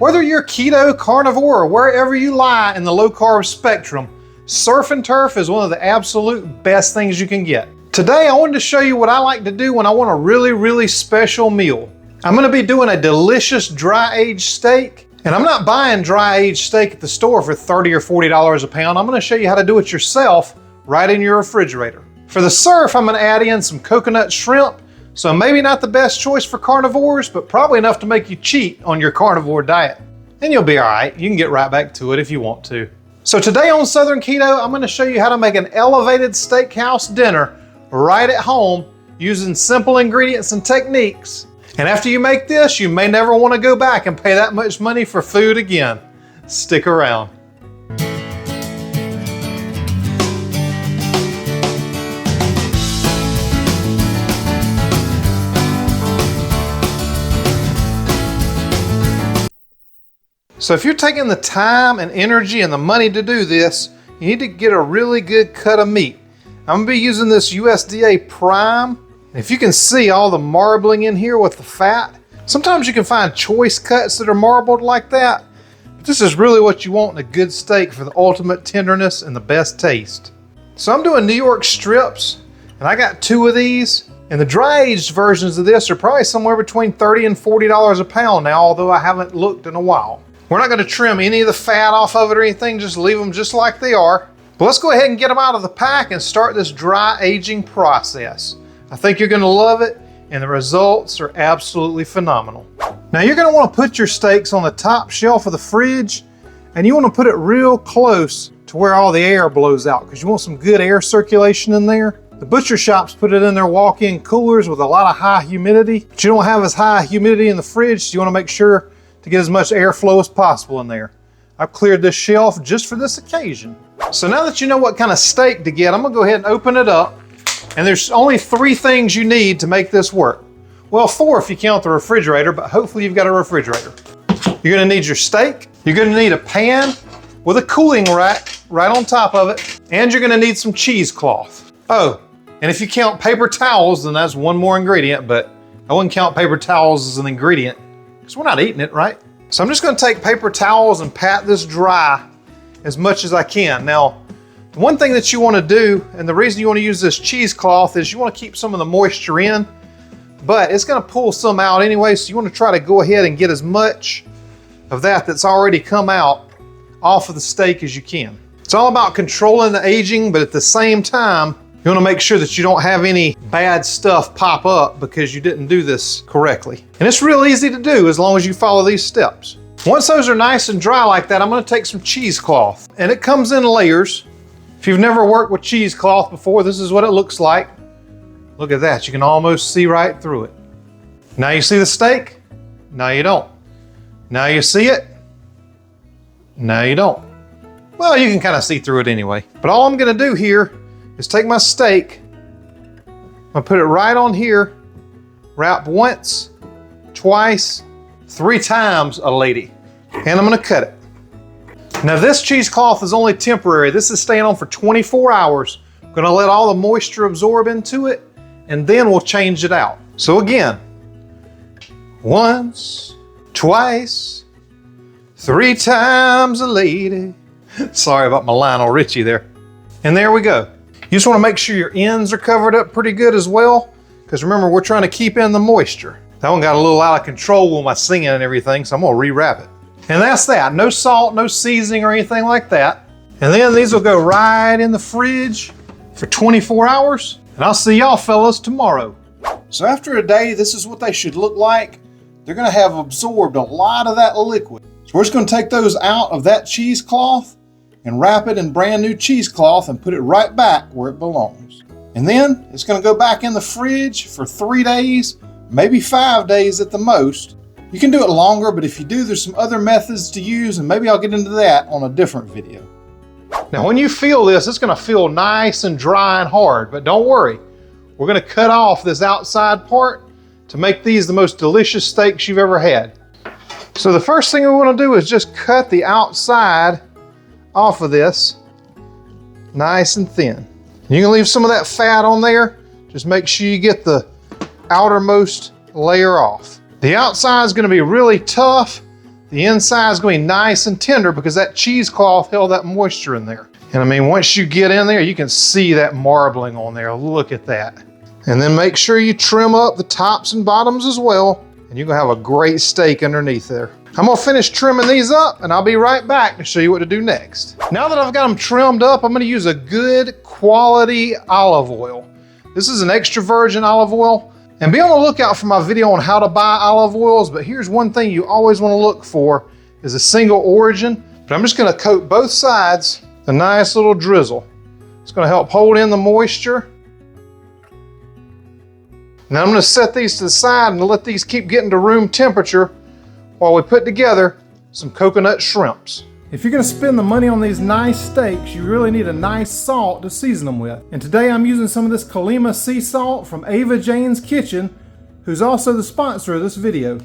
Whether you're keto, carnivore, or wherever you lie in the low carb spectrum, surf and turf is one of the absolute best things you can get. Today, I wanted to show you what I like to do when I want a really, really special meal. I'm gonna be doing a delicious dry aged steak, and I'm not buying dry aged steak at the store for $30 or $40 a pound. I'm gonna show you how to do it yourself right in your refrigerator. For the surf, I'm gonna add in some coconut shrimp, so maybe not the best choice for carnivores, but probably enough to make you cheat on your carnivore diet. And you'll be all right. You can get right back to it if you want to. So today on Southern Keto, I'm gonna show you how to make an elevated steakhouse dinner right at home using simple ingredients and techniques. And after you make this, you may never want to go back and pay that much money for food again. Stick around. So if you're taking the time and energy and the money to do this, you need to get a really good cut of meat. I'm gonna be using this USDA Prime. If you can see all the marbling in here with the fat, sometimes you can find choice cuts that are marbled like that. But this is really what you want in a good steak for the ultimate tenderness and the best taste. So I'm doing New York strips, and I got 2 of these. And the dry aged versions of this are probably somewhere between $30 and $40 a pound now, although I haven't looked in a while. We're not gonna trim any of the fat off of it or anything, just leave them just like they are. But let's go ahead and get them out of the pack and start this dry aging process. I think you're gonna love it, and the results are absolutely phenomenal. Now you're gonna wanna put your steaks on the top shelf of the fridge, and you wanna put it real close to where all the air blows out, because you want some good air circulation in there. The butcher shops put it in their walk-in coolers with a lot of high humidity, but you don't have as high humidity in the fridge, so you wanna make sure to get as much airflow as possible in there. I've cleared this shelf just for this occasion. So now that you know what kind of steak to get, I'm gonna go ahead and open it up. And there's only 3 things you need to make this work. Well, 4 if you count the refrigerator, but hopefully you've got a refrigerator. You're gonna need your steak. You're gonna need a pan with a cooling rack right on top of it. And you're gonna need some cheesecloth. Oh, and if you count paper towels, then that's one more ingredient, but I wouldn't count paper towels as an ingredient because we're not eating it, right? So I'm just gonna take paper towels and pat this dry as much as I can. Now, the one thing that you wanna do, and the reason you wanna use this cheesecloth is you wanna keep some of the moisture in, but it's gonna pull some out anyway, so you wanna try to go ahead and get as much of that's already come out off of the steak as you can. It's all about controlling the aging, but at the same time, you wanna make sure that you don't have any bad stuff pop up because you didn't do this correctly. And it's real easy to do as long as you follow these steps. Once those are nice and dry like that, I'm gonna take some cheesecloth. And it comes in layers. If you've never worked with cheesecloth before, this is what it looks like. Look at that, you can almost see right through it. Now you see the steak? Now you don't. Now you see it? Now you don't. Well, you can kind of see through it anyway. But all I'm gonna do here is take my steak, I'm gonna put it right on here, wrap once, twice, 3 times a lady, and I'm gonna cut it. Now this cheesecloth is only temporary. This is staying on for 24 hours. I'm gonna let all the moisture absorb into it, and then we'll change it out. So again, once, twice, 3 times a lady. Sorry about my Lionel Richie there. And there we go. You just wanna make sure your ends are covered up pretty good as well, because remember, we're trying to keep in the moisture. That one got a little out of control with my singing and everything, so I'm gonna rewrap it. And that's that. No salt, no seasoning or anything like that. And then these will go right in the fridge for 24 hours, and I'll see y'all fellas tomorrow. So after a day, this is what they should look like. They're gonna have absorbed a lot of that liquid. So we're just gonna take those out of that cheesecloth and wrap it in brand new cheesecloth and put it right back where it belongs. And then it's gonna go back in the fridge for 3 days, maybe 5 days at the most. You can do it longer, but if you do, there's some other methods to use, and maybe I'll get into that on a different video. Now when you feel this, it's gonna feel nice and dry and hard, but don't worry. We're gonna cut off this outside part to make these the most delicious steaks you've ever had. So the first thing we wanna do is just cut the outside off of this nice and thin. You can leave some of that fat on there. Just make sure you get the outermost layer off. The outside is gonna be really tough. the inside is going to be nice and tender because that cheesecloth held that moisture in there. And I mean, once you get in there, you can see that marbling on there. Look at that. And then make sure you trim up the tops and bottoms as well, and you're gonna have a great steak underneath there. I'm gonna finish trimming these up, and I'll be right back to show you what to do next. Now that I've got them trimmed up, I'm gonna use a good quality olive oil. This is an extra virgin olive oil. And be on the lookout for my video on how to buy olive oils, but here's one thing you always wanna look for is a single origin. But I'm just gonna coat both sides, a nice little drizzle. It's gonna help hold in the moisture. Now I'm gonna set these to the side and let these keep getting to room temperature while we put together some coconut shrimps. If you're gonna spend the money on these nice steaks, you really need a nice salt to season them with. And today I'm using some of this Kalima sea salt from Ava Jane's Kitchen, who's also the sponsor of this video.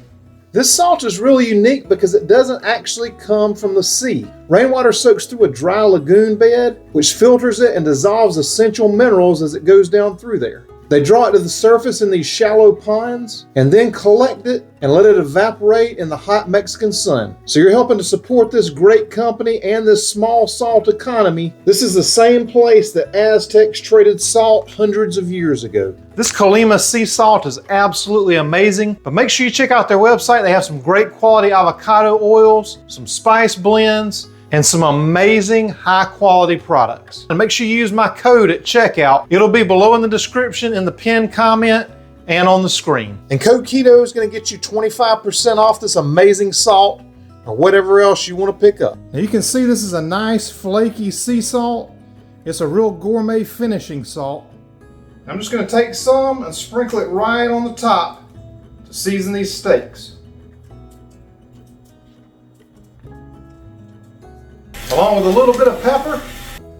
This salt is really unique because it doesn't actually come from the sea. Rainwater soaks through a dry lagoon bed, which filters it and dissolves essential minerals as it goes down through there. They draw it to the surface in these shallow ponds and then collect it and let it evaporate in the hot Mexican sun. So you're helping to support this great company and this small salt economy. This is the same place that Aztecs traded salt hundreds of years ago. This Kalima sea salt is absolutely amazing, but make sure you check out their website. They have some great quality avocado oils, some spice blends, and some amazing high quality products. And make sure you use my code at checkout. It'll be below in the description, in the pinned comment, and on the screen. And code KETO is gonna get you 25% off this amazing salt or whatever else you wanna pick up. Now you can see this is a nice flaky sea salt. It's a real gourmet finishing salt. I'm just gonna take some and sprinkle it right on the top to season these steaks. Along with a little bit of pepper.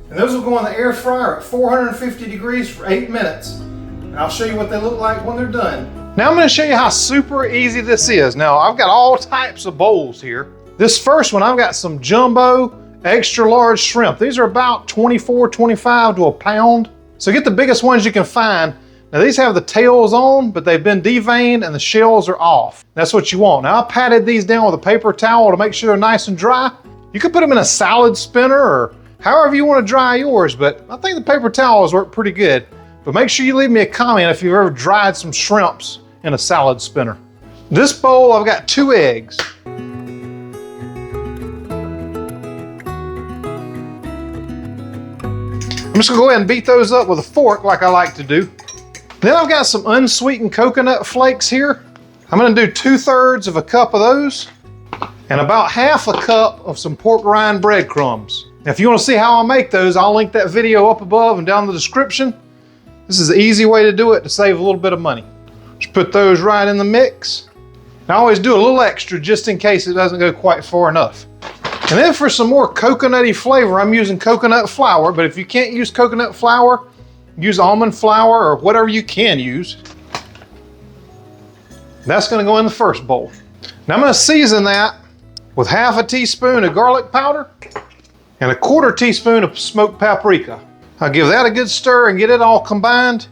And those will go in the air fryer at 450 degrees for 8 minutes. And I'll show you what they look like when they're done. Now I'm gonna show you how super easy this is. Now I've got all types of bowls here. This first one, I've got some jumbo extra large shrimp. These are about 24, 25 to a pound. So get the biggest ones you can find. Now these have the tails on, but they've been deveined and the shells are off. That's what you want. Now I patted these down with a paper towel to make sure they're nice and dry. You could put them in a salad spinner or however you want to dry yours, but I think the paper towels work pretty good. But make sure you leave me a comment if you've ever dried some shrimps in a salad spinner. This bowl, I've got 2 eggs. I'm just gonna go ahead and beat those up with a fork like I like to do. Then I've got some unsweetened coconut flakes here. I'm gonna do 2/3 of a cup of those, and about half a cup of some pork rind breadcrumbs. Now, if you want to see how I make those, I'll link that video up above and down in the description. This is the easy way to do it to save a little bit of money. Just put those right in the mix. And I always do a little extra just in case it doesn't go quite far enough. And then for some more coconutty flavor, I'm using coconut flour, but if you can't use coconut flour, use almond flour or whatever you can use. That's gonna go in the first bowl. Now I'm gonna season that with half a teaspoon of garlic powder and a 1/4 teaspoon of smoked paprika. I'll give that a good stir and get it all combined.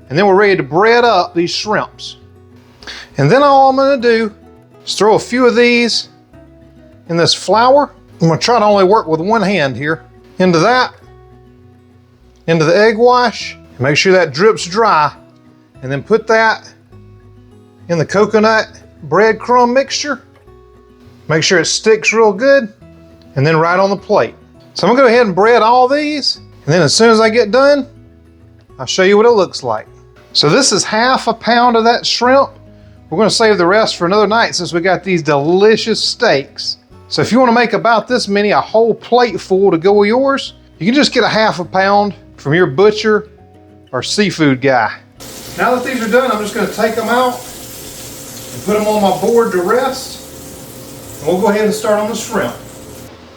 And then we're ready to bread up these shrimps. And then all I'm gonna do is throw a few of these in this flour. I'm gonna try to only work with one hand here. Into that, into the egg wash, and make sure that drips dry. And then put that in the coconut breadcrumb mixture. Make sure it sticks real good, and then right on the plate. So I'm gonna go ahead and bread all these, and then as soon as I get done, I'll show you what it looks like. So this is half a pound of that shrimp. We're gonna save the rest for another night since we got these delicious steaks. So if you wanna make about this many, a whole plate full to go with yours, you can just get a half a pound from your butcher or seafood guy. Now that these are done, I'm just gonna take them out and put them on my board to rest. And we'll go ahead and start on the shrimp.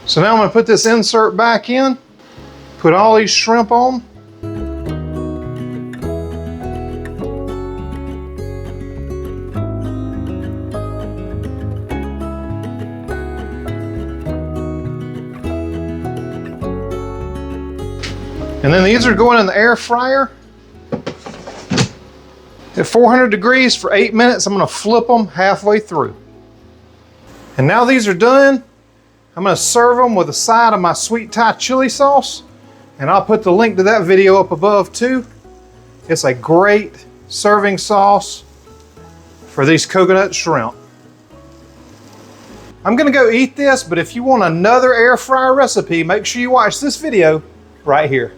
So now I'm gonna put this insert back in, put all these shrimp on. And then these are going in the air fryer at 400 degrees for 8 minutes. I'm gonna flip them halfway through. And now these are done, I'm gonna serve them with a side of my sweet Thai chili sauce, and I'll put the link to that video up above too. It's a great serving sauce for these coconut shrimp. I'm gonna go eat this, but if you want another air fryer recipe, make sure you watch this video right here.